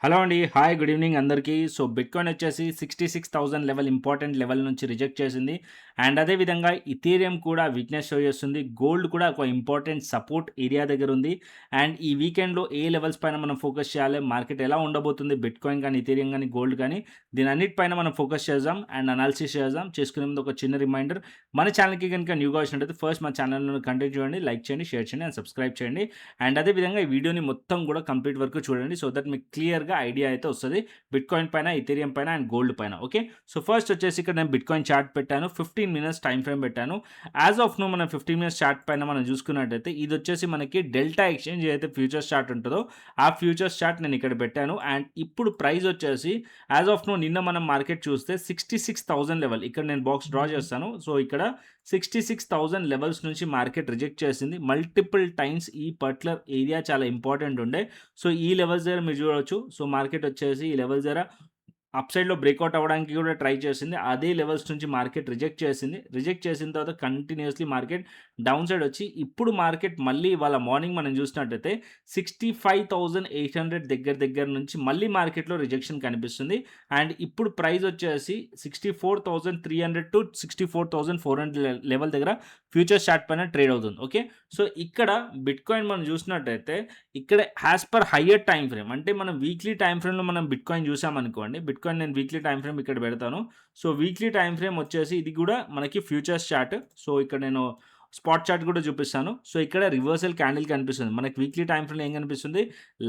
Hello అండి. Hi. Good evening అందరికీ. So, bitcoin వచ్చేసి 66,000 లెవెల్ ఇంపార్టెంట్ లెవెల్ నుంచి రిజెక్ట్ చేసింది. అండ్ అదే విధంగా ఇథీరియం కూడా వీక్‌నెస్ షో చేస్తుంది. గోల్డ్ కూడా ఒక ఇంపార్టెంట్ సపోర్ట్ ఏరియా దగ్గర ఉంది. అండ్ ఈ వీకెండ్‌లో ఏ లెవెల్స్ పైన మనం ఫోకస్ చేయాలి? మార్కెట్ ఎలా ఉండబోతుంది? బిట్‌కాయిన్ గానీ, ఇథీరియం గానీ, గోల్డ్ గానీ దీని అన్నిటిపైన మనం ఫోకస్ చేద్దాం అండ్ అనాలిసిస్ చేద్దాం. చేసుకునే ముందు ఒక చిన్న రిమైండర్, మన ఛానెల్‌కి గనుక న్యూగా వచ్చినట్టయితే ఫస్ట్ మన ఛానెల్‌ని కంటిన్యూ చేయండి, లైక్ చేయండి, షేర్ చేయండి అండ్ సబ్స్క్రైబ్ చేయండి. అండ్ అదే విధంగా ఈ వీడియోని మొత్తం కూడా కంప్లీట్ వరకు చూడండి. సో దట్ మీకు క్లియర్‌గా ఐడియా అయితే వస్తది. బిట్‌కాయిన్ పైన, ఇథీరియం పైన అండ్ గోల్డ్ పైన. ఓకే. సో ఫస్ట్ వచ్చేసి ఇక్కడ నేను బిట్‌కాయిన్ చార్ట్ పెట్టాను. 15 మినిట్స్ టైమ్ ఫ్రేమ్ పెట్టాను. యాస్ ఆఫ్ నౌ మనం 15 మినిట్స్ చార్ట్ పైన మనం చూసుకున్నట్టయితే ఇది వచ్చేసి మనకి డెల్టా ఎక్స్‌చేంజ్ ఏదైతే ఫ్యూచర్స్ చార్ట్ ఉంటదో ఆ ఫ్యూచర్స్ చార్ట్ నేను ఇక్కడ పెట్టాను. అండ్ ఇప్పుడు ప్రైస్ వచ్చేసి యాస్ ఆఫ్ నౌ నిన్న మనం మార్కెట్ చూస్తే 66,000 లెవెల్ ఇక్కడ నేను బాక్స్ డ్రా చేస్తాను. సో ఇక్కడ 66,000 లెవెల్స్ నుంచి మార్కెట్ రిజెక్ట్ చేసింది. మల్టిపుల్ టైమ్స్ ఈ పర్టిక్యులర్ ఏరియా చాలా ఇంపార్టెంట్ ఉండే. సో ఈ లెవెల్స్ దగ్గర మీరు చూడొచ్చు. సో మార్కెట్ వచ్చేసి ఈ లెవెల్స్ దగ్గర అప్ సైడ్‌లో బ్రేక్‌ఔట్ అవ్వడానికి కూడా ట్రై చేసింది. అదే లెవెల్స్ నుంచి మార్కెట్ రిజెక్ట్ చేసింది. రిజెక్ట్ చేసిన తర్వాత కంటిన్యూయస్‌లీ మార్కెట్ డౌన్ సైడ్ వచ్చి ఇప్పుడు మార్కెట్ మళ్ళీ ఇవాళ మార్నింగ్ మనం చూసినట్టయితే 65,800 దగ్గర నుంచి మళ్ళీ మార్కెట్‌లో రిజెక్షన్ కనిపిస్తుంది. అండ్ ఇప్పుడు ప్రైస్ వచ్చేసి 64,300-64,400 లెవెల్ దగ్గర ఫ్యూచర్స్ చార్ట్ పైన ట్రేడ్ అవుతుంది. ఓకే. సో ఇక్కడ బిట్‌కాయిన్ మనం చూసినట్టయితే ఇక్కడ as per higher time frame అంటే మనం వీక్లీ టైమ్ ఫ్రేమ్‌లో మనం బిట్‌కాయిన్ చూసామనుకోండి. బిట్‌కాయిన్ నేను వీక్లీ టైమ్ ఫ్రేమ్ ఇక్కడ పెడతాను. సో వీక్లీ టైమ్ ఫ్రేమ్ వచ్చేసి ఇది కూడా మనకి ఫ్యూచర్స్ చార్ట్. సో ఇక్కడ నేను స్పాట్ చార్ట్ కూడా చూపిస్తాను. సో ఇక్కడ రివర్సల్ క్యాండిల్ కనిపిస్తుంది. మనకి వీక్లీ టైమ్ ఫ్రేమ్‌లో ఏం కనిపిస్తుంది?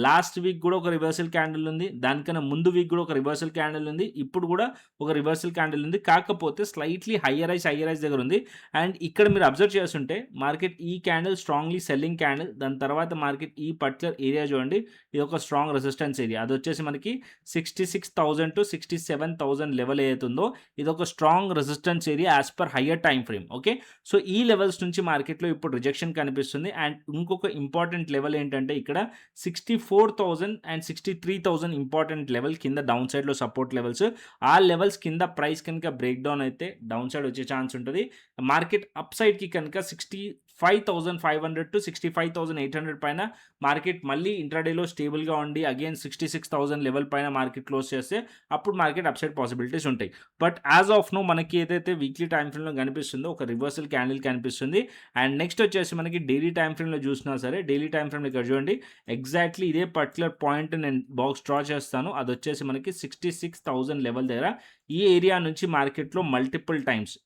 లాస్ట్ వీక్ కూడా ఒక రివర్సల్ క్యాండిల్ ఉంది. దానికన్నా ముందు వీక్ కూడా ఒక రివర్సల్ క్యాండిల్ ఉంది. ఇప్పుడు కూడా ఒక రివర్సల్ క్యాండిల్ ఉంది. కాకపోతే స్లైట్‌లీ హయ్యర్ హైస్ దగ్గర ఉంది. అండ్ ఇక్కడ మీరు అబ్జర్వ్ చేస్తుంటే మార్కెట్ ఈ క్యాండిల్ స్ట్రాంగ్‌లీ సెల్లింగ్ క్యాండిల్. దాని తర్వాత మార్కెట్ ఈ పర్టిక్యులర్ ఏరియా చూడండి. ఇది ఒక స్ట్రాంగ్ రెసిస్టెన్స్ ఏరియా. అదొచ్చేసి మనకి 66,000-67,000 లెవెల్ ఏదైతే ఉందో ఇది ఒక strong resistance area as per higher time frame. Okay. So ఈ లెవెల్స్ నుంచి మార్కెట్‌లో ఇప్పుడు రిజెక్షన్ కనిపిస్తుంది. అండ్ ఇంకొక ఇంపార్టెంట్ లెవెల్ ఏంటంటే ఇక్కడ 64,000 అండ్ 63,000 ఇంపార్టెంట్ లెవెల్ కింద డౌన్ సైడ్‌లో సపోర్ట్ లెవెల్స్. ఆ లెవెల్స్ కింద ప్రైస్ కనుక బ్రేక్ డౌన్ అయితే డౌన్ సైడ్ వచ్చే ఛాన్స్ ఉంటది. మార్కెట్ అప్ సైడ్‌కి కనుక 65,500-65,800 పైన మార్కెట్ మళ్ళీ ఇంట్రాడేలో స్టేబుల్‌గా ఉండి అగైన్ 66,000 లెవెల్ పైన మార్కెట్ క్లోజ్ చేస్తే అప్పుడు మార్కెట్ అప్ సైడ్ పాసిబిలిటీస్ ఉంటాయి. బట్ యాస్ ఆఫ్ నౌ మనకి ఏదైతే వీక్లీ టైమ్ ఫ్రేమ్‌లో కనిపిస్తుందో ఒక రివర్సల్ క్యాండిల్ కనిపిస్తుంది. అండ్ నెక్స్ట్ వచ్చేసి మనకి డైలీ టైమ్ ఫ్రేమ్‌లో చూసినా సరే డైలీ టైమ్ ఫ్రేమ్‌లో ఇక్కడ చూడండి ఎగ్జాక్ట్‌లీ ఇదే పర్టిక్యులర్ పాయింట్ నేను బాక్స్ డ్రా చేస్తాను. అదొచ్చేసి మనకి 66,000 లెవెల్ దగ్గర ఈ ఏరియా నుంచి మార్కెట్‌లో మల్టిపుల్ టైమ్స్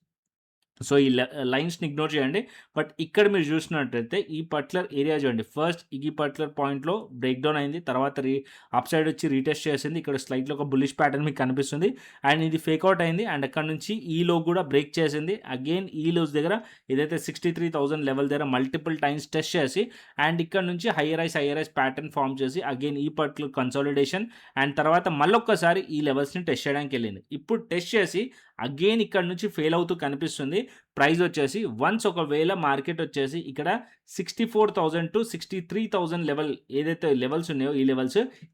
సో ఈ లైన్స్‌ని ఇగ్నోర్ చేయండి. బట్ ఇక్కడ మీరు చూసినట్టయితే ఈ పర్టిక్యులర్ ఏరియా చూడండి. ఫస్ట్ ఈ పర్టిక్యులర్ పాయింట్‌లో బ్రేక్ డౌన్ అయింది. తర్వాత అప్ సైడ్ వచ్చి రీటెస్ట్ చేసింది. ఇక్కడ స్లైట్‌లో ఒక బుల్లిష్ ప్యాటర్న్ మీకు కనిపిస్తుంది. అండ్ ఇది ఫేక్ ఔట్ అయింది. అండ్ అక్కడి నుంచి ఈ లో కూడా బ్రేక్ చేసింది. అగైన్ ఈ లోస్ దగ్గర ఏదైతే 63,000 లెవెల్ దగ్గర మల్టిపుల్ టైమ్స్ టెస్ట్ చేసి అండ్ ఇక్కడ నుంచి హైయర్ హైస్ ప్యాటర్న్ ఫార్మ్ చేసి అగైన్ ఈ పర్టిక్యులర్ కన్సాలిడేషన్ అండ్ తర్వాత మళ్ళొక్కసారి ఈ లెవెల్స్‌ని టెస్ట్ చేయడానికి వెళ్ళింది. ఇప్పుడు టెస్ట్ చేసి అగైన్ ఇక్కడ నుంచి ఫెయిల్ అవుతూ కనిపిస్తుంది. ప్రైస్ వచ్చేసి వన్స్ ఒకవేళ మార్కెట్ వచ్చేసి ఇక్కడ 64,000-63,000 లెవెల్ ఏదైతే లెవెల్స్ ఉన్నాయో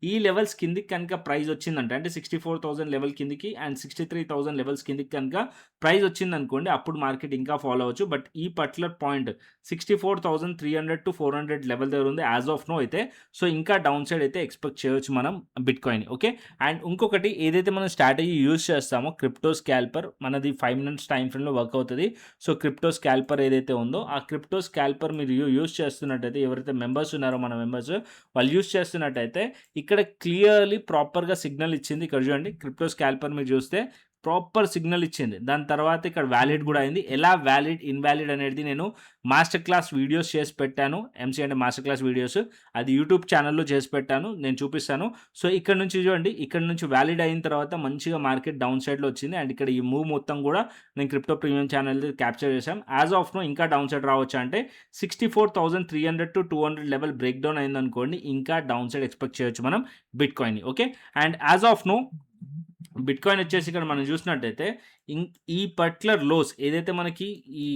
ఈ లెవెల్స్ కిందికి కనుక ప్రైస్ వచ్చిందంటే అంటే 64,000 లెవెల్ కిందికి అండ్ 63,000 లెవెల్స్ కిందికి కనుక ప్రైస్ వచ్చిందనుకోండి అప్పుడు మార్కెట్ ఇంకా ఫాలో అవ్వచ్చు. బట్ ఈ పర్టిక్యులర్ పాయింట్ 64,300-400 లెవెల్ దగ్గర ఉంది యాజ్ ఆఫ్ నో అయితే. సో ఇంకా డౌన్ సైడ్ అయితే ఎక్స్పెక్ట్ చేయొచ్చు మనం బిట్‌కాయిన్. ఓకే. అండ్ ఇంకొకటి ఏదైతే మనం స్ట్రాటజీ యూజ్ చేస్తామో క్రిప్టో స్కాల్పర్ మనది 5 మినిట్స్ టైమ్ ఫ్రేమ్‌లో వర్క్ అవుతది. సో క్రిప్టో స్కాల్పర్ ఏదైతే ఉందో ఆ క్రిప్టో స్కాల్పర్ మీరు యూజ్ చేస్తున్నట్టయితే ఎవరైతే మెంబర్స్ ఉన్నారో మన మెంబర్స్ వాళ్ళు యూజ్ చేస్తున్నట్టయితే ఇక్కడ క్లియర్‌లీ ప్రాపర్‌గా సిగ్నల్ ఇచ్చింది. ఇక్కడ చూడండి క్రిప్టో స్కాల్పర్ మీరు చూస్తే ప్రాపర్ సిగ్నల్ ఇచ్చింది. దాని తర్వాత ఇక్కడ వాలిడ్ కూడా అయింది. ఎలా వాలిడ్, ఇన్‌వాలిడ్ అనేది నేను మాస్టర్ క్లాస్ వీడియోస్ చేసి పెట్టాను. ఎంసీ అంటే మాస్టర్ క్లాస్ వీడియోస్. అది యూట్యూబ్ ఛానెల్‌లో చేసి పెట్టాను. నేను చూపిస్తాను. సో ఇక్కడ నుంచి చూడండి. ఇక్కడ నుంచి వాలిడ్ అయిన తర్వాత మంచిగా మార్కెట్ డౌన్ సైడ్‌లో వచ్చింది. అండ్ ఇక్కడ ఈ మూవ్ మొత్తం కూడా నేను క్రిప్టో ప్రీమియం ఛానెల్‌ది క్యాప్చర్ చేశాం. యాజ్ ఆఫ్ నో ఇంకా డౌన్ సైడ్ రావచ్చా అంటే 64,300-200 లెవెల్ బ్రేక్ డౌన్ అయిందనుకోండి ఇంకా డౌన్ సైడ్ ఎక్స్‌పెక్ట్ చేయొచ్చు మనం బిట్‌కాయిన్‌ని. Okay. And as of now bitcoin వచ్చేసి ఇక్కడ మనం చూసినట్టయితే ఇం ఈ పర్టిక్యులర్ లోస్ ఏదైతే మనకి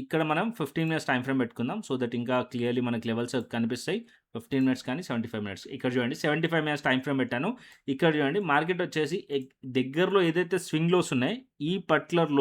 ఇక్కడ మనం 15 మినిట్స్ టైమ్ ఫ్రేమ్ పెట్టుకుందాం. సో దట్ ఇంకా క్లియర్‌లీ మనకి లెవెల్స్ కనిపిస్తాయి. 15 మినిట్స్ కానీ 75 మినిట్స్. ఇక్కడ చూడండి 75 మినిట్స్ టైమ్ ఫ్రేమ్ పెట్టాను. ఇక్కడ చూడండి మార్కెట్ వచ్చేసి దగ్గరలో ఏదైతే స్వింగ్ లోస్ ఉన్నాయో ఈ పర్టిక్యులర్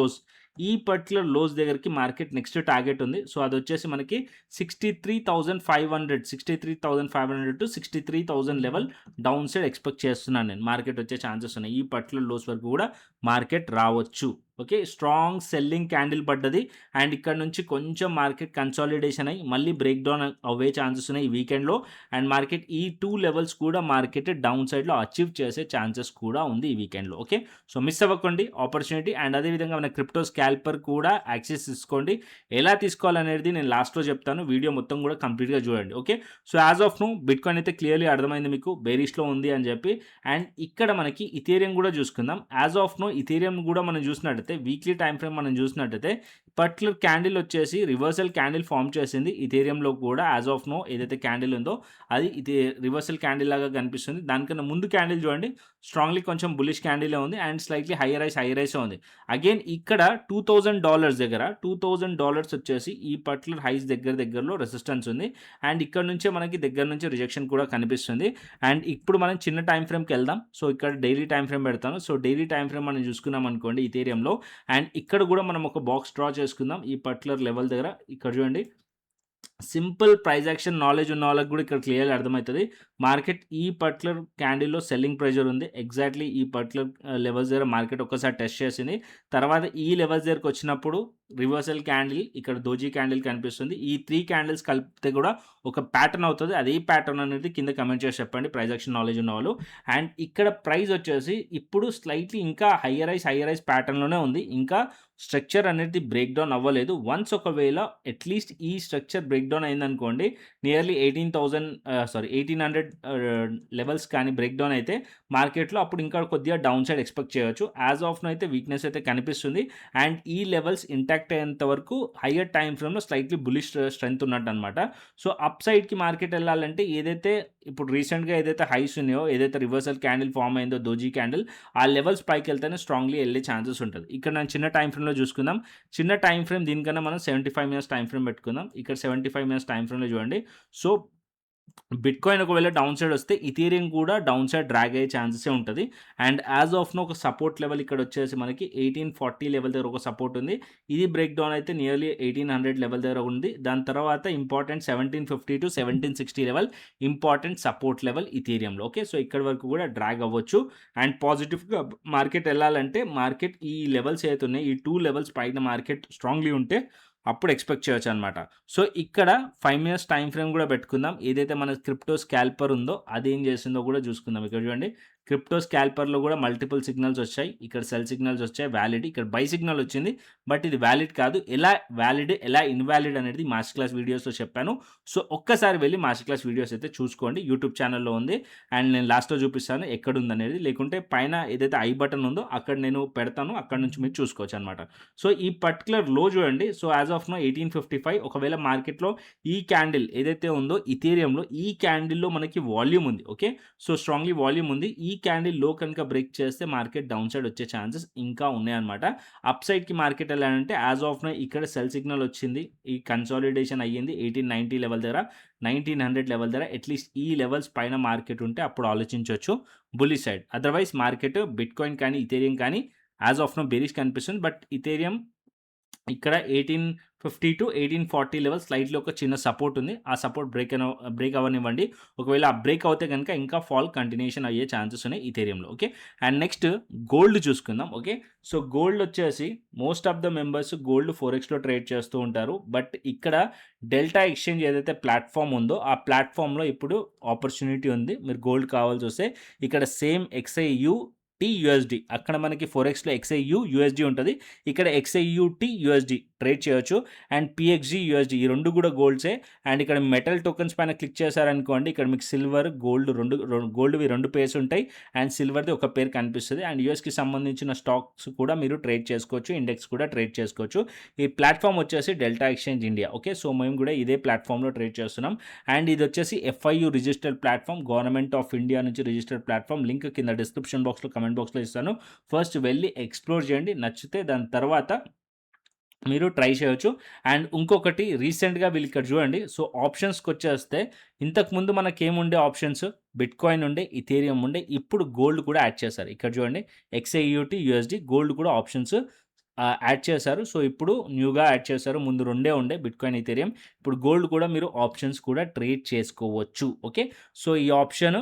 లోస్ దగ్గరికి మార్కెట్ నెక్స్ట్ టార్గెట్ ఉంది. సో అదొచ్చేసి మనకి 63,500 to 63,000 level down side expect చేస్తున్నాను నేను. మార్కెట్ వచ్చే ఛాన్సెస్ ఉన్నాయి. ఈ పర్టిక్యులర్ లోస్ వరకు కూడా మార్కెట్ రావచ్చు. ఓకే. స్ట్రాంగ్ సెల్లింగ్ క్యాండిల్ పడ్డది. అండ్ ఇక్కడ నుంచి కొంచెం మార్కెట్ కన్సాలిడేషన్ అయ్యి మళ్ళీ బ్రేక్ డౌన్ అవ్వే ఛాన్సెస్ ఉన్నాయి ఈ వీకెండ్‌లో. అండ్ మార్కెట్ ఈ 2 లెవెల్స్ కూడా మార్కెట్ డౌన్ సైడ్‌లో అచీవ్ చేసే ఛాన్సెస్ కూడా ఉంది ఈ వీకెండ్‌లో. ఓకే. సో మిస్ అవ్వకండి ఆపర్చునిటీ. అండ్ అదేవిధంగా మన క్రిప్టో స్కాల్పర్ కూడా యాక్సెస్ తీసుకోండి. ఎలా తీసుకోవాలనేది నేను లాస్ట్‌లో చెప్తాను. వీడియో మొత్తం కూడా కంప్లీట్‌గా చూడండి. Okay. So as of now bitcoin అయితే క్లియర్‌లీ అర్థమైంది మీకు బేరిష్‌లో ఉంది అని చెప్పి. అండ్ ఇక్కడ మనకి ఇథీరియం కూడా చూసుకుందాం. యాజ్ ఆఫ్ నౌ ఇథీరియం కూడా మనం చూసినట్టయితే వీక్లీ టైమ్ ఫ్రేమ్ మనం చూసినట్టయితే పర్టిక్యులర్ క్యాండిల్ వచ్చేసి రివర్సల్ క్యాండిల్ ఫామ్ చేసింది ఇథీరియంలో కూడా. యాజ్ ఆఫ్ నో ఏదైతే క్యాండిల్ ఉందో అది ఇది రివర్సల్ క్యాండిల్ లాగా కనిపిస్తుంది. దానికన్నా ముందు క్యాండిల్ చూడండి స్ట్రాంగ్లీ కొంచెం బులిష్ క్యాండిలే ఉంది అండ్ స్లైట్లీ హైయర్ రైస్ ఉంది. అగైన్ ఇక్కడ $2,000 దగ్గర $2,000 వచ్చేసి ఈ పర్టిక్యులర్ హైస్ దగ్గరలో రెసిస్టెన్స్ ఉంది. అండ్ ఇక్కడ నుంచే మనకి దగ్గర నుంచి రిజెక్షన్ కూడా కనిపిస్తుంది. అండ్ ఇప్పుడు మనం చిన్న టైం ఫ్రేమ్కి వెళ్దాం. సో ఇక్కడ డైలీ టైం ఫ్రేమ్ పెడతాను. సో డైలీ టైం ఫ్రేమ్ మనం చూసుకున్నాం అనుకోండి ఇథీరియంలో. అండ్ ఇక్కడ కూడా మనం ఒక బాక్స్ డ్రా చేసుకుందాం ఈ పర్టిక్యులర్ లెవెల్ దగ్గర. ఇక్కడ చూడండి సింపుల్ ప్రైస్ యాక్షన్ నాలెడ్జ్ ఉన్న వాళ్ళకి కూడా ఇక్కడ క్లియర్‌గా అర్థమవుతది. మార్కెట్ ఈ పర్టిక్యులర్ క్యాండిల్‌లో సెల్లింగ్ ప్రెషర్ ఉంది. ఎగ్జాక్ట్‌లీ ఈ పర్టిక్యులర్ లెవెల్స్ దగ్గర మార్కెట్ ఒక్కసారి టెస్ట్ చేసింది. తర్వాత ఈ లెవెల్స్ దగ్గరికి వచ్చినప్పుడు రివర్సల్ క్యాండిల్ ఇక్కడ డోజీ క్యాండిల్ కనిపిస్తుంది. ఈ 3 క్యాండిల్స్ కలిపితే కూడా ఒక ప్యాటర్న్ అవుతది. అదే ప్యాటర్న్ అనేది కింద కామెంట్ చేసి చెప్పండి ప్రైస్ యాక్షన్ నాలెడ్జ్ ఉన్నవాళ్ళు. అండ్ ఇక్కడ ప్రైస్ వచ్చేసి ఇప్పుడు స్లైట్లీ ఇంకా హైయర్ రైస్ ప్యాటర్న్‌లోనే ఉంది. ఇంకా స్ట్రక్చర్ అనేది బ్రేక్ డౌన్ అవ్వలేదు. వన్స్ ఒకవేళ అట్‌లీస్ట్ ఈ స్ట్రక్చర్ బ్రేక్ డౌన్ అయిందనుకోండి నియర్లీ 1800 లెవెల్స్ కానీ బ్రేక్ డౌన్ అయితే మార్కెట్‌లో అప్పుడు ఇంకా కొద్దిగా డౌన్ సైడ్ ఎక్స్‌పెక్ట్ చేయొచ్చు. యాజ్ ఆఫ్ నౌ అయితే వీక్‌నెస్ అయితే కనిపిస్తుంది. అండ్ ఈ లెవెల్స్ ఇంటాక్ట్ అయ్యేంత వరకు హైయర్ టైమ్ ఫ్రేమ్‌లో స్లైట్లీ బుల్లిష్ స్ట్రెంత్ ఉన్నట్టనమాట. సో అప్ సైడ్‌కి మార్కెట్ వెళ్ళాలంటే ఏదైతే ఇప్పుడు రీసెంట్‌గా ఏదైతే హైస్ ఉన్నాయో ఏదైతే రివర్సల్ క్యాండిల్ ఫామ్ అయిందో డోజీ క్యాండిల్ ఆ లెవెల్స్ పైకి వెళ్తేనే స్ట్రాంగ్లీ వెళ్ళే ఛాన్సెస్ ఉంటది. ఇక్కడ నేను చిన్న టైమ్ ఫ్రేమ్‌లో చూసుకుందాం. చిన్న టైమ్ ఫ్రేమ్ దీనికన్నా మనం 75 మినిట్స్ టైమ్ ఫ్రేమ్ పెట్టుకుందాం. ఇక్కడ 75 మినిట్స్ టైమ్ ఫ్రేమ్‌లో చూడండి. సో బిట్‌కాయిన్ ఒకవేళ డౌన్ సైడ్ వస్తే ఇథీరియం కూడా డౌన్ సైడ్ డ్రాగ్ అయ్యే ఛాన్సెసే ఉంటది. అండ్ యాజ్ ఆఫ్ నో ఒక సపోర్ట్ లెవెల్ ఇక్కడ వచ్చేసి మనకి 1840 లెవెల్ దగ్గర ఒక సపోర్ట్ ఉంది. ఇది బ్రేక్ డౌన్ అయితే నియర్లీ 1800 లెవెల్ దగ్గర ఉంది. దాని తర్వాత important 1750-1760 level important support level ఇథీరియంలో. ఓకే. సో ఇక్కడి వరకు కూడా డ్రాగ్ అవ్వచ్చు. అండ్ పాజిటివ్‌గా మార్కెట్ వెళ్ళాలంటే మార్కెట్ ఈ లెవెల్స్ ఏవైతే ఉన్నాయో ఈ 2 లెవెల్స్ పైన మార్కెట్ స్ట్రాంగ్లీ ఉంటే అప్పుడు ఎక్స్‌పెక్ట్ చేయొచ్చనమాట. సో ఇక్కడ 5 మినిట్స్ టైమ్ ఫ్రేమ్ కూడా పెట్టుకుందాం. ఏదైతే మన క్రిప్టో స్కాల్పర్ ఉందో అదేం చేసిందో కూడా చూసుకుందాం. ఇక్కడ చూడండి క్రిప్టో స్కాల్పర్‌లో కూడా మల్టిపుల్ సిగ్నల్స్ వచ్చాయి. ఇక్కడ సెల్ సిగ్నల్స్ వచ్చాయి. వ్యాలిడ్ ఇక్కడ బై సిగ్నల్ వచ్చింది. బట్ ఇది వ్యాలిడ్ కాదు. ఎలా వ్యాలిడ్ ఎలా ఇన్‌వాలిడ్ అనేది మాస్టర్ క్లాస్ వీడియోస్‌లో చెప్పాను. సో ఒక్కసారి వెళ్లి మాస్టర్ క్లాస్ వీడియోస్ అయితే చూసుకోండి. యూట్యూబ్ ఛానెల్‌లో ఉంది. అండ్ నేను లాస్ట్‌లో చూపిస్తాను ఎక్కడుందనేది. లేకుంటే పైన ఏదైతే ఐ బటన్ ఉందో అక్కడ నేను పెడతాను. అక్కడి నుంచి మీరు చూసుకోవచ్చనమాట. సో ఈ పర్టిక్యులర్ లో చూడండి. సో యాజ్ ఆఫ్ నౌ 1855 ఒకవేళ మార్కెట్‌లో ఈ క్యాండిల్ ఏదైతే ఉందో ఇథీరియంలో ఈ క్యాండిల్‌లో మనకి వాల్యూమ్ ఉంది. ఓకే. సో స్ట్రాంగ్లీ వాల్యూమ్ ఉంది. ఈ క్యాండిల్ లో కనుక బ్రేక్ చేస్తే మార్కెట్ డౌన్ సైడ్ వచ్చే ఛాన్సెస్ ఇంకా ఉన్నాయన్నమాట. అప్ సైడ్‌కి మార్కెట్ వెళ్ళాలంటే యాజ్ ఆఫ్ నౌ ఇక్కడ సెల్ సిగ్నల్ వచ్చింది. ఈ కన్సాలిడేషన్ అయ్యింది 1890 లెవెల్ దగ్గర 1900 లెవెల్ దగ్గర అట్‌లీస్ట్ ఈ లెవెల్స్ పైన మార్కెట్ ఉంటే అప్పుడు ఆలోచించొచ్చు bullish side. Otherwise market bitcoin కానీ ఇథీరియం కానీ యాజ్ ఆఫ్ నౌ బేరిష్ కనిపిస్తుంది. బట్ ఇథీరియం ఇక్కడ 1850-1840 లెవెల్ స్లైట్‌లీ ఒక చిన్న సపోర్ట్ ఉంది. ఆ సపోర్ట్ బ్రేక్ అవ్వనివ్వండి. ఒకవేళ ఆ బ్రేక్ అవుతే గనుక ఇంకా ఫాల్ కంటిన్యూయేషన్ అయ్యే ఛాన్సెస్ ఉన్నాయి ఇథీరియంలో. ఓకే. అండ్ నెక్స్ట్ గోల్డ్ చూసుకుందాం. ఓకే. సో గోల్డ్ వచ్చేసి most of the members gold ఫోరెక్స్‌లో ట్రేడ్ చేస్తూ ఉంటారు. బట్ ఇక్కడ డెల్టా ఎక్స్‌చేంజ్ ఏదైతే ప్లాట్‌ఫామ్ ఉందో ఆ ప్లాట్‌ఫామ్‌లో ఇప్పుడు ఆపర్చునిటీ ఉంది. మీరు గోల్డ్ కావాల్సొస్తే ఇక్కడ సేమ్ XAUT USD అక్కడ మనకి ఫోరెక్స్‌లో XAUUSD ఉంటది. ఇక్కడ XAUT USD ట్రేడ్ చేయొచ్చు. అండ్ PXGUSD ఈ 2 కూడా గోల్డ్సే. అండ్ ఇక్కడ మెటల్ టోకెన్స్ పైన క్లిక్ చేశారనుకోండి ఇక్కడ మీకు సిల్వర్, గోల్డ్ గోల్డ్‌వి 2 పేర్స్ ఉంటాయి. అండ్ సిల్వర్‌ది ఒక పేరు కనిపిస్తది. అండ్ యూఎస్‌కి సంబంధించిన స్టాక్స్ కూడా మీరు ట్రేడ్ చేసుకోవచ్చు. ఇండెక్స్ కూడా ట్రేడ్ చేసుకోవచ్చు. ఈ ప్లాట్‌ఫామ్ వచ్చేసి delta Exchange India. Okay. So మేము కూడా ఇదే ప్లాట్‌ఫామ్‌లో ట్రేడ్ చేస్తున్నాం. అండ్ ఇది వచ్చేసి FIU registered platform government of India నుంచి రిజిస్టర్డ్ ప్లాట్‌ఫామ్. లింక్ కింద డిస్క్రిప్షన్ బాక్స్‌లో కామెంట్ బాక్స్‌లో ఇస్తాను. ఫస్ట్ వెళ్ళి ఎక్స్‌ప్లోర్ చేయండి. నచ్చితే దాని తర్వాత మీరు ట్రై చేయొచ్చు. అండ్ ఇంకొకటి రీసెంట్‌గా వీళ్ళు ఇక్కడ చూడండి. సో, ఆప్షన్స్‌కొచ్చేస్తే ఇంతకుముందు మనకేముండే ఆప్షన్స్ బిట్‌కాయిన్ ఉండే, ఇథీరియం ఉండే. ఇప్పుడు గోల్డ్ కూడా యాడ్ చేశారు. ఇక్కడ చూడండి XAUT, USD గోల్డ్ కూడా ఆప్షన్స్ యాడ్ చేశారు. సో, ఇప్పుడు న్యూగా యాడ్ చేశారు. ముందు రెండే ఉండే బిట్‌కాయిన్, ఇథీరియం. ఇప్పుడు గోల్డ్ కూడా మీరు ఆప్షన్స్ కూడా ట్రేడ్ చేసుకోవచ్చు. ఓకే. సో, ఈ option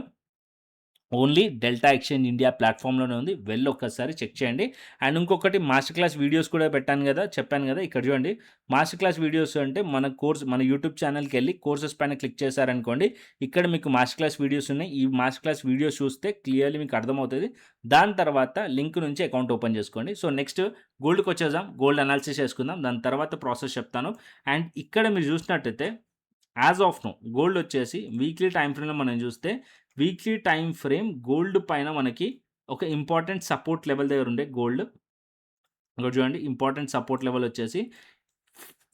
only Delta Exchange India ప్లాట్‌ఫామ్‌లోనే ఉంది. వెళ్లి ఒక్కసారి చెక్ చేయండి. అండ్ ఇంకొకటి మాస్టర్ క్లాస్ వీడియోస్ కూడా పెట్టాను గదా! చెప్పాను గదా! ఇక్కడ చూడండి. మాస్టర్ క్లాస్ వీడియోస్ అంటే మన కోర్స్ మన యూట్యూబ్ ఛానెల్‌కెళ్ళి కోర్సెస్ పైన క్లిక్ చేశారనుకోండి. ఇక్కడ మీకు మాస్టర్ క్లాస్ వీడియోస్ ఉన్నాయి. ఈ మాస్టర్ క్లాస్ వీడియోస్ చూస్తే క్లియర్‌లీ మీకు అర్థమవుతది. దాని తర్వాత లింక్ నుంచి అకౌంట్ ఓపెన్ చేసుకోండి. సో, నెక్స్ట్ గోల్డ్‌కొచ్చేద్దాం. గోల్డ్ అనాలిసిస్ చేసుకుందాం. దాని తర్వాత ప్రాసెస్ చెప్తాను. అండ్ ఇక్కడ మీరు చూసినట్టయితే యాజ్ ఆఫ్ నౌ గోల్డ్ వచ్చేసి వీక్లీ టైమ్ ఫ్రేమ్‌లో మనం చూస్తే, వీక్లీ టైమ్ ఫ్రేమ్ గోల్డ్ పైన మనకి ఒక ఇంపార్టెంట్ సపోర్ట్ లెవెల్ దగ్గర ఉండే గోల్డ్. ఇంకోటి చూడండి ఇంపార్టెంట్ సపోర్ట్ లెవెల్ వచ్చేసి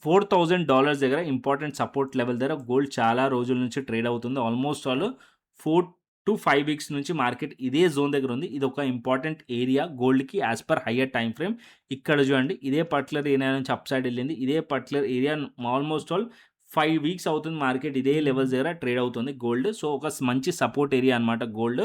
$4,000 దగ్గర ఇంపార్టెంట్ సపోర్ట్ లెవెల్ దగ్గర గోల్డ్ చాలా రోజుల నుంచి ట్రేడ్ అవుతుంది. ఆల్మోస్ట్ ఆల్ 4-5 వీక్స్ నుంచి మార్కెట్ ఇదే జోన్ దగ్గర ఉంది. ఇది ఒక ఇంపార్టెంట్ ఏరియా గోల్డ్‌కి as per higher time frame. ఇక్కడ చూడండి ఇదే పర్టిక్యులర్ ఏరియా నుంచి అప్ సైడ్ వెళ్ళింది. ఇదే particular area almost all 5 weeks అవుతుంది మార్కెట్ ఇదే లెవెల్స్ దగ్గర ట్రేడ్ అవుతుంది గోల్డ్. సో, ఒక మంచి సపోర్ట్ ఏరియా అనమాట గోల్డ్.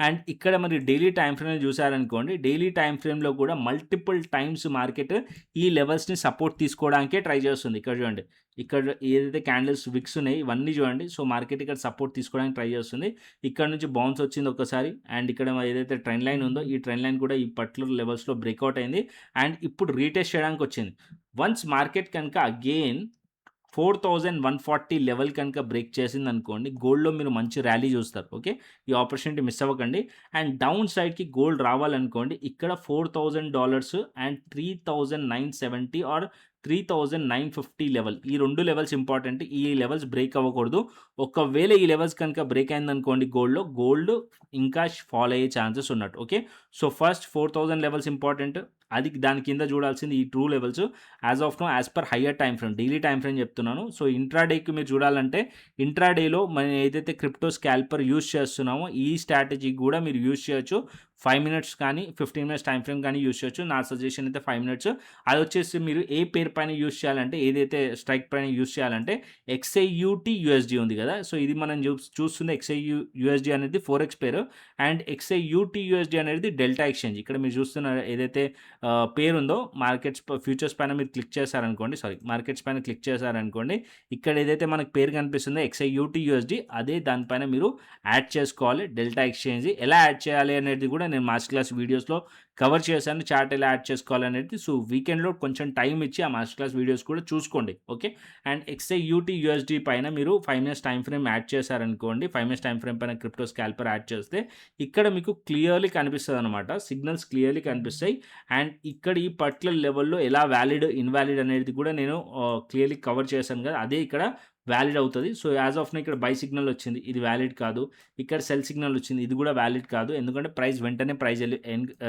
అండ్ ఇక్కడ మరి డైలీ టైమ్ ఫ్రేమ్‌లో చూసారనుకోండి, డైలీ టైమ్ ఫ్రేమ్‌లో కూడా మల్టిపుల్ టైమ్స్ మార్కెట్ ఈ లెవెల్స్‌ని సపోర్ట్ తీసుకోవడానికే ట్రై చేస్తుంది. ఇక్కడ చూడండి. ఇక్కడ ఏదైతే క్యాండిల్స్ విక్స్ ఉన్నాయి ఇవన్నీ చూడండి. సో, మార్కెట్ ఇక్కడ సపోర్ట్ తీసుకోవడానికి ట్రై చేస్తుంది. ఇక్కడ నుంచి బౌన్స్ వచ్చింది ఒక్కసారి. అండ్ ఇక్కడ ఏదైతే ట్రెండ్ లైన్ ఉందో ఈ ట్రెండ్ లైన్ కూడా ఈ పర్టిక్యులర్ లెవెల్స్‌లో బ్రేక్‌ఔట్ అయింది. అండ్ ఇప్పుడు రీటెస్ట్ చేయడానికి వచ్చింది. వన్స్ మార్కెట్ కనుక అగైన్ 4140 లెవెల్ కనుక బ్రేక్ చేసిందనుకోండి, గోల్డ్‌లో మీరు మంచి ర్యాలీ చూస్తారు. ఓకే. ఈ ఆపర్చునిటీ మిస్ అవ్వకండి. అండ్ డౌన్ సైడ్‌కి గోల్డ్ రావాలనుకోండి, ఇక్కడ $4,000 అండ్ 3,970 ఆర్ 3,950 లెవెల్. ఈ 2 లెవెల్స్ ఇంపార్టెంట్. ఈ లెవెల్స్ బ్రేక్ అవ్వకూడదు. ఒకవేళ ఈ లెవెల్స్ కనుక బ్రేక్ అయిందనుకోండి గోల్డ్‌లో, గోల్డ్ ఇంకా ఫాల్ అయ్యే ఛాన్సెస్ ఉన్నట్టు. Okay. So, first 4000 levels important. అది దాని కింద చూడాల్సింది ఈ 2 levels. As of now as per higher time frame daily time frame చెప్తున్నాను. సో, ఇంట్రాడేకి మీరు చూడాలంటే ఇంట్రాడేలో మనం ఏదైతే క్రిప్టో స్కాల్పర్ యూజ్ చేస్తున్నామో ఈ స్ట్రాటజీ కూడా మీరు యూజ్ చేయొచ్చు. 5 మినిట్స్ కానీ 15 మినిట్స్ టైమ్ ఫ్రేమ్ కానీ యూజ్ చేయొచ్చు. నా సజెషన్ అయితే 5 మినిట్స్. అదొచ్చేసి మీరు ఏ పేరు పైన యూజ్ చేయాలంటే ఏదైతే స్ట్రైక్ పైన యూజ్ చేయాలంటే XAUT USD ఉంది కదా! సో, ఇది మనం చూస్తుంది USD అనేది ఫోరెక్స్ పేరు. అండ్ XAUT USD అనేది డెల్టా ఎక్స్‌చేంజ్. ఇక్కడ మీరు చూస్తున్న ఏదైతే పేరుందో ఫ్యూచర్స్ పైన మీరు క్లిక్ చేశారనుకోండి. మార్కెట్స్ పైన క్లిక్ చేశారనుకోండి. ఇక్కడ ఏదైతే మనకు పేరు కనిపిస్తుందో XAUT USD అదే దానిపైన మీరు యాడ్ చేసుకోవాలి డెల్టా ఎక్స్‌చేంజ్. ఎలా యాడ్ చేయాలి అనేది కూడా నేను మాస్టర్ క్లాస్ వీడియోస్‌లో కవర్ చేశాను. చార్ట్ ఎలా యాడ్ చేసుకోవాలనేది. సో, వీకెండ్‌లో కొంచెం టైమ్ ఇచ్చి ఆ మాస్టర్ క్లాస్ వీడియోస్ కూడా చూసుకోండి. ఓకే. అండ్ XAUT USD పైన మీరు 5 మినిట్స్ టైమ్ ఫ్రేమ్ యాడ్ చేశారనుకోండి. 5 మినిట్స్ టైమ్ ఫ్రేమ్ పైన క్రిప్టో స్కాల్పర్ యాడ్ చేస్తే ఇక్కడ మీకు క్లియర్‌లీ కనిపిస్తదనమాట. సిగ్నల్స్ క్లియర్‌లీ కనిపిస్తాయి. అండ్ ఇక్కడ ఈ పర్టిక్యులర్ లెవెల్‌లో ఎలా వాలిడ్, ఇన్‌వాలిడ్ అనేది కూడా నేను క్లియర్‌లీ కవర్ చేశాను కదా! అదే ఇక్కడ వాలిడ్ అవుతది. సో, యాజ్ ఆఫ్ నౌ ఇక్కడ బై సిగ్నల్ వచ్చింది. ఇది వాలిడ్ కాదు. ఇక్కడ సెల్ సిగ్నల్ వచ్చింది. ఇది కూడా వాలిడ్ కాదు. ఎందుకంటే వెంటనే ప్రైస్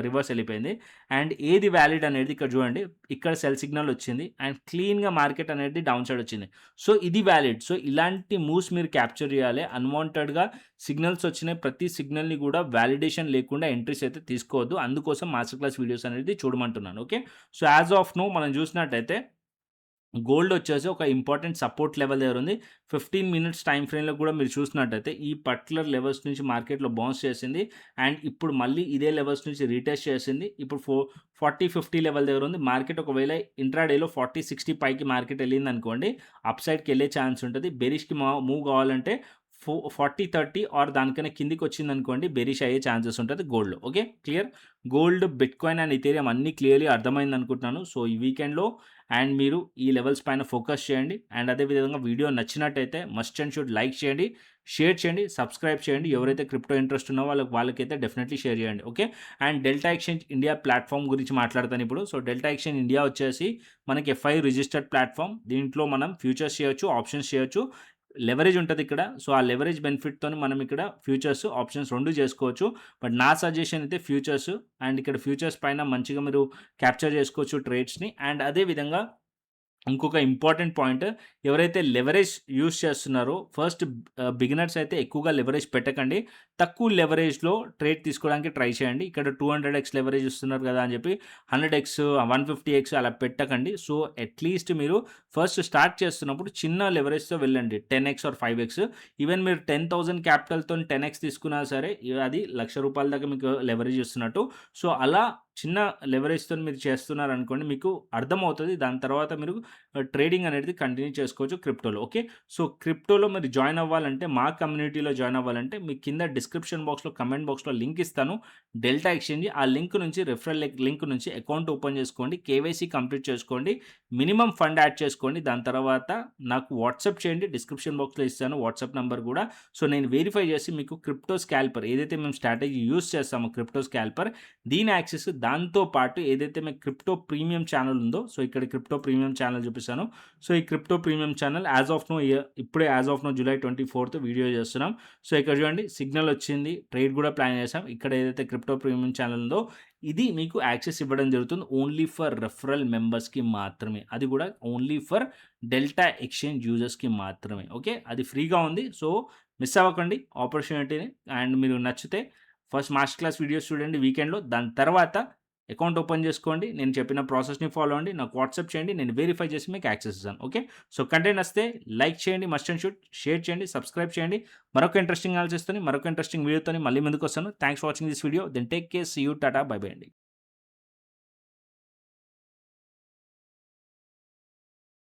రివర్స్ ఎళ్ళిపోయింది. అండ్ ఏది వాలిడ్ అనేది ఇక్కడ చూడండి. ఇక్కడ సెల్ సిగ్నల్ వచ్చింది. అండ్ క్లీన్‌గా మార్కెట్ అనేది డౌన్ సైడ్ వచ్చింది. సో, ఇది వాలిడ్. సో, ఇలాంటి మూవ్స్ మీరు క్యాప్చర్ చేయాలి. అన్‌వాంటెడ్‌గా సిగ్నల్స్ వచ్చినాయి. ప్రతి సిగ్నల్‌ని కూడా వాలిడేషన్ లేకుండా ఎంట్రీస్ అయితే తీసుకోవద్దు. అందుకోసం మాస్టర్ క్లాస్ వీడియోస్ అనేది చూడమంటున్నాను. Okay. So, as of now మనం చూసినట్టయితే గోల్డ్ వచ్చేసి ఒక ఇంపార్టెంట్ సపోర్ట్ లెవెల్ దగ్గర ఉంది. 15 మినిట్స్ టైమ్ ఫ్రేమ్‌లో కూడా మీరు చూసినట్టయితే ఈ పర్టిక్యులర్ లెవెల్స్ నుంచి మార్కెట్‌లో బౌన్స్ చేసింది. అండ్ ఇప్పుడు మళ్ళీ ఇదే లెవెల్స్ నుంచి రీటెస్ట్ చేసింది. ఇప్పుడు 40, 50 లెవెల్ దగ్గర ఉంది. మార్కెట్ ఒకవేళ ఇంట్రాడేలో 40, 60 పైకి మార్కెట్ వెళ్ళిందనుకోండి అప్ సైడ్‌కి వెళ్ళే ఛాన్స్ ఉంటది. బెరిష్‌కి మూవ్ కావాలంటే 40, 30 ఆర్ దానికన్నా కిందికి వచ్చిందనుకోండి బెరిష్ అయ్యే ఛాన్సెస్ ఉంటది గోల్డ్‌లో. Okay. Clear. Gold, bitcoin and Ethereum అన్నీ క్లియర్‌లీ అర్థమైందనుకుంటున్నాను. సో, ఈ వీకెండ్‌లో అండ్ మీరు ఈ లెవెల్స్ పైన ఫోకస్ చేయండి. అండ్ అదే విధంగా వీడియో నచ్చినట్టయితే మస్ట్ అండ్ షుడ్ లైక్ చేయండి, షేర్ చేయండి, సబ్స్క్రైబ్ చేయండి. ఎవరైతే క్రిప్టో ఇంట్రెస్ట్ ఉన్నో వాళ్ళకైతే డెఫినెట్‌లీ షేర్ చేయండి. Okay. And delta Exchange India platform గురించి మాట్లాడతాను ఇప్పుడు. సో, డెల్టా ఎక్స్‌చేంజ్ ఇండియా వచ్చేసి మనకి FI రిజిస్టర్డ్ ప్లాట్‌ఫార్మ్. దీంట్లో మనం ఫ్యూచర్స్ చేయొచ్చు, ఆప్షన్స్ చేయొచ్చు. లెవరేజ్ ఉంటదిక్కడ. సో, ఆ లెవరేజ్ బెనిఫిట్‌తోని మనం ఇక్కడ ఫ్యూచర్స్, ఆప్షన్స్ 2 చేసుకోవచ్చు. బట్ నా సజెషన్ అయితే ఫ్యూచర్స్. అండ్ ఇక్కడ ఫ్యూచర్స్ పైన మంచిగా మీరు క్యాప్చర్ చేసుకోవచ్చు ట్రేడ్స్‌ని. అండ్ అదే విధంగా ఇంకొక ఇంపార్టెంట్ పాయింట్, ఎవరైతే లెవరేజ్ యూజ్ చేస్తున్నారో ఫస్ట్ బిగినర్స్ అయితే ఎక్కువగా లెవరేజ్ పెట్టకండి. తక్కువ లెవరేజ్‌లో ట్రేడ్ తీసుకోవడానికి ట్రై చేయండి. ఇక్కడ 200x లెవరేజ్ ఇస్తున్నారు కదా అని చెప్పి 100x, 150x అలా పెట్టకండి. సో, అట్‌లీస్ట్ మీరు ఫస్ట్ స్టార్ట్ చేస్తున్నప్పుడు చిన్న లెవరేజ్‌తో వెళ్ళండి. 10x are 5x. ఈవెన్ మీరు 10,000 క్యాపిటల్‌తోని 10x తీసుకున్నా సరే అది రూ. 1,00,000 దాకా మీకు లెవరేజ్ ఇస్తున్నట్టు. సో, అలా చిన్న లెవరేజ్‌తోని మీరు చేస్తున్నారనుకోండి, మీకు అర్థమవుతది. దాని తర్వాత మీరు ట్రేడింగ్ అనేది కంటిన్యూ చేసుకోవచ్చు క్రిప్టోలో. ఓకే. సో, క్రిప్టోలో మీరు జాయిన్ అవ్వాలంటే, మా కమ్యూనిటీలో జాయిన్ అవ్వాలంటే మీకు కింద డిస్క్రిప్షన్ బాక్స్‌లో, కమెంట్ బాక్స్‌లో లింక్ ఇస్తాను. డెల్టా ఎక్స్‌చేంజ్ ఆ లింక్ నుంచి రిఫరల్ లింక్ నుంచి అకౌంట్ ఓపెన్ చేసుకోండి. కేవైసీ కంప్లీట్ చేసుకోండి. మినిమమ్ ఫండ్ యాడ్ చేసుకోండి. దాని తర్వాత నాకు వాట్సాప్ చేయండి. డిస్క్రిప్షన్ బాక్స్‌లో ఇస్తాను వాట్సాప్ నంబర్ కూడా. సో, నేను వెరిఫై చేసి మీకు క్రిప్టో స్కాల్పర్ ఏదైతే మేము స్ట్రాటజీ యూజ్ చేస్తామో క్రిప్టో స్కాల్పర్ దీని యాక్సెస్ దాంతో పాటు ఏదైతే మీకు క్రిప్టో ప్రీమియం ఛానెల్ ఉందో, సో, ఇక్కడ క్రిప్టో ప్రీమియం ఛానెల్ చూపిస్తాను. సో, ఈ క్రిప్టో ప్రీమియం ఛానెల్ ఇప్పుడే as of no July 24th video చేస్తున్నాం. సో, ఇక్కడ చూడండి సిగ్నల్ వచ్చింది. ట్రేడ్ కూడా ప్లాన్ చేసాం. ఇక్కడ ఏదైతే క్రిప్టో ప్రీమియం ఛానెల్ ఉందో ఇది మీకు యాక్సెస్ ఇవ్వడం జరుగుతుంది. ఓన్లీ ఫర్ రెఫరల్ మెంబర్స్‌కి మాత్రమే. అది కూడా ఓన్లీ ఫర్ డెల్టా ఎక్స్‌చేంజ్ యూజర్స్‌కి మాత్రమే. ఓకే. అది ఫ్రీగా ఉంది. సో, మిస్ అవ్వకండి ఆపర్చునిటీని. అండ్ మీరు నచ్చితే ఫస్ట్ మాస్టర్ క్లాస్ వీడియోస్ చూడండి వీకెండ్‌లో. దాని తర్వాత అకౌంట్ ఓపెన్ చేసుకోండి. నేను చెప్పిన ప్రాసెస్‌ని ఫాలో అవ్వండి. నాకు వాట్సాప్ చేయండి. నేను వెరిఫై చేసి మీకు యాక్సెస్ ఇస్తాను. ఓకే. సో, కంటెంట్ నచ్చితే లైక్ చేయండి. మస్ట్ అండ్ షుడ్ షేర్ చేయండి. సబ్స్క్రైబ్ చేయండి. మరొక ఇంట్రెస్టింగ్ అనాలిసిస్‌తోని, మరొక ఇంట్రెస్టింగ్ వీడియోతోని మళ్ళీ ముందుకొస్తాను. Thanks for watching this video. Then take care. See you. Tata. Bye bye అండి.